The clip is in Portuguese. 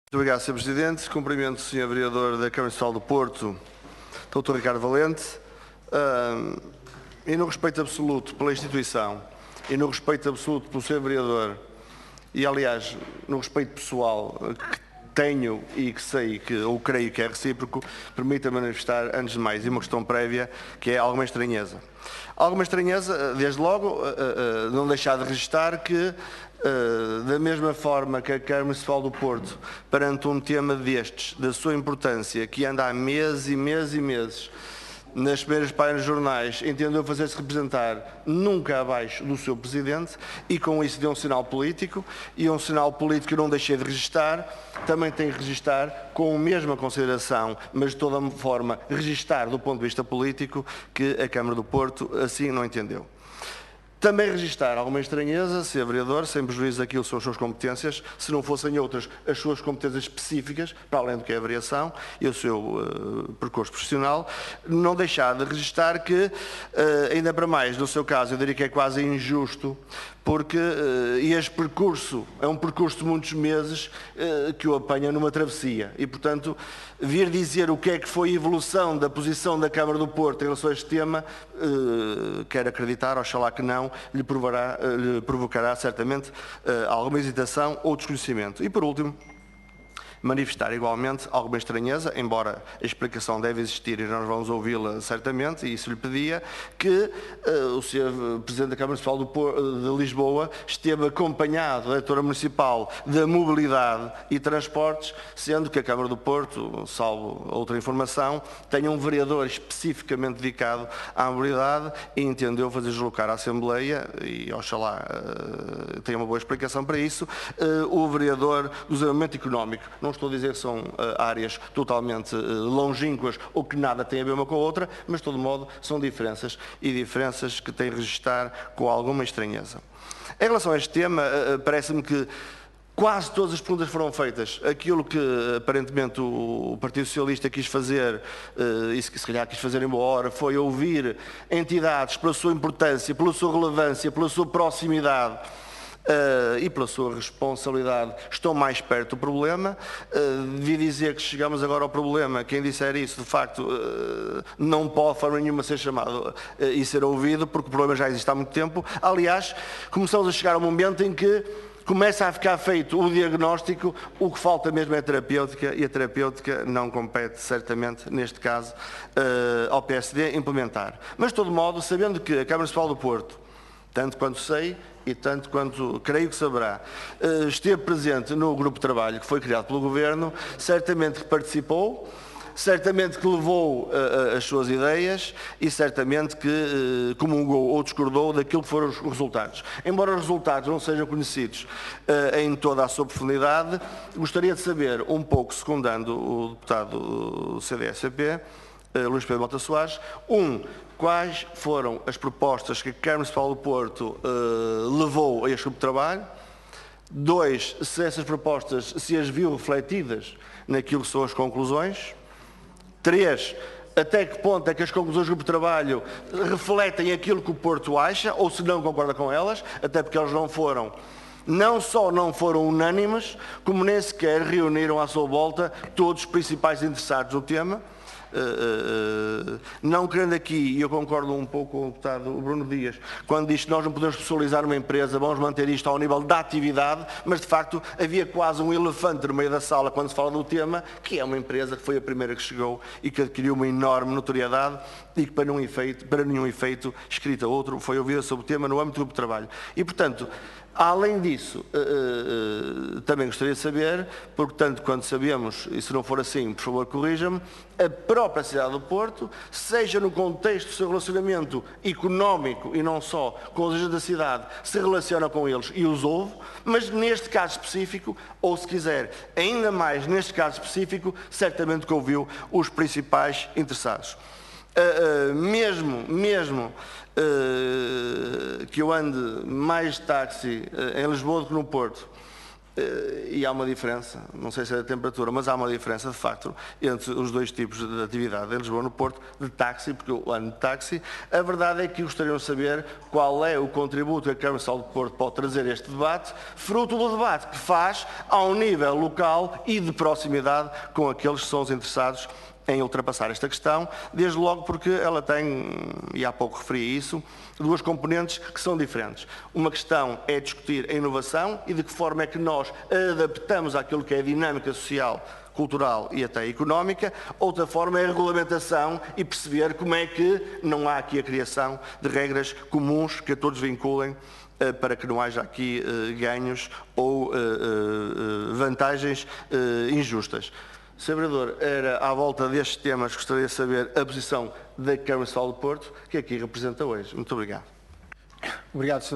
Muito obrigado, Sr. Presidente. Cumprimento o Sr. Vereador da Câmara Municipal do Porto, Dr. Ricardo Valente. E no respeito absoluto pela instituição, e no respeito absoluto pelo Sr. Vereador, e aliás, no respeito pessoal que tenho e que sei, ou creio que é recíproco, permita-me manifestar, antes de mais, uma questão prévia, que é alguma estranheza. Alguma estranheza, desde logo, não deixar de registar que, da mesma forma que a Câmara Municipal do Porto, perante um tema destes, da sua importância, que anda há meses e meses e meses, nas primeiras páginas dos jornais, entendeu fazer-se representar nunca abaixo do seu Presidente e com isso deu um sinal político, e um sinal político que eu não deixei de registar, também tem que registar com a mesma consideração, mas de toda forma registar do ponto de vista político, que a Câmara do Porto assim não entendeu. Também registar alguma estranheza, ser vereador, sem prejuízo daquilo que são as suas competências, se não fossem outras as suas competências específicas, para além do que é a variação e o seu percurso profissional, não deixar de registar que, ainda para mais, no seu caso, eu diria que é quase injusto, porque este percurso é um percurso de muitos meses que o apanha numa travessia e, portanto, vir dizer o que é que foi a evolução da posição da Câmara do Porto em relação a este tema, quero acreditar, oxalá que não, lhe provocará certamente alguma hesitação ou desconhecimento. E, por último, manifestar igualmente alguma estranheza, embora a explicação deve existir e nós vamos ouvi-la certamente, e isso lhe pedia, que o Sr. Presidente da Câmara Municipal de Lisboa esteve acompanhado da Diretora Municipal da Mobilidade e Transportes, sendo que a Câmara do Porto, salvo outra informação, tem um vereador especificamente dedicado à mobilidade e entendeu fazer deslocar à Assembleia, e oxalá tenha uma boa explicação para isso, o vereador do Desenvolvimento Económico. Não estou a dizer que são áreas totalmente longínquas ou que nada têm a ver uma com a outra, mas de todo modo são diferenças, e diferenças que têm a registrar com alguma estranheza. Em relação a este tema, parece-me que quase todas as perguntas foram feitas. Aquilo que aparentemente o Partido Socialista quis fazer, e se calhar quis fazer em boa hora, foi ouvir entidades pela sua importância, pela sua relevância, pela sua proximidade, e pela sua responsabilidade, estão mais perto do problema. Devia dizer que chegamos agora ao problema. Quem disser isso, de facto, não pode de forma nenhuma ser chamado e ser ouvido, porque o problema já existe há muito tempo. Aliás, começamos a chegar ao momento em que começa a ficar feito o diagnóstico, o que falta mesmo é a terapêutica, e a terapêutica não compete, certamente, neste caso, ao PSD implementar. Mas, de todo modo, sabendo que a Câmara Municipal do Porto, tanto quanto sei e tanto quanto creio que saberá, esteve presente no grupo de trabalho que foi criado pelo Governo, certamente que participou, certamente que levou as suas ideias e certamente que comungou ou discordou daquilo que foram os resultados. Embora os resultados não sejam conhecidos em toda a sua profundidade, gostaria de saber um pouco, secundando o deputado do CDS-CP, Luís Pedro Mota Soares, quais foram as propostas que a Câmara Municipal do Porto levou a este grupo de trabalho? 2, se essas propostas se as viu refletidas naquilo que são as conclusões? 3, até que ponto é que as conclusões do grupo de trabalho refletem aquilo que o Porto acha, ou se não concorda com elas, até porque elas não só não foram unânimes, como nem sequer reuniram à sua volta todos os principais interessados no tema. Não querendo aqui, e eu concordo um pouco com o deputado Bruno Dias, quando diz que nós não podemos pessoalizar uma empresa, vamos manter isto ao nível da atividade, mas de facto havia quase um elefante no meio da sala quando se fala do tema, que é uma empresa que foi a primeira que chegou e que adquiriu uma enorme notoriedade e que para nenhum efeito escrita outro, foi ouvida sobre o tema no âmbito do grupo de trabalho. E portanto, além disso, também gostaria de saber, porque tanto quanto sabemos, e se não for assim, por favor corrija-me, a própria cidade do Porto, seja no contexto do seu relacionamento económico e não só com os agentes da cidade, se relaciona com eles e os ouve, mas neste caso específico, ou se quiser, ainda mais neste caso específico, certamente que ouviu os principais interessados. Mesmo que eu ande mais de táxi em Lisboa do que no Porto, E há uma diferença, não sei se é da temperatura, mas há uma diferença, de facto, entre os dois tipos de atividade em Lisboa, no Porto, de táxi, porque eu ando de táxi. A verdade é que gostariam de saber qual é o contributo que a Câmara Municipal do Porto pode trazer a este debate, fruto do debate que faz ao nível local e de proximidade com aqueles que são os interessados em ultrapassar esta questão, desde logo porque ela tem, e há pouco referi isso, duas componentes que são diferentes. Uma questão é discutir a inovação e de que forma é que nós adaptamos àquilo que é a dinâmica social, cultural e até económica. Outra forma é a regulamentação e perceber como é que não há aqui a criação de regras comuns que a todos vinculem para que não haja aqui ganhos ou vantagens injustas. Sr. Vereador, era à volta destes temas que gostaria de saber a posição da Câmara Municipal do Porto, que aqui representa hoje. Muito obrigado. Obrigado, Sr.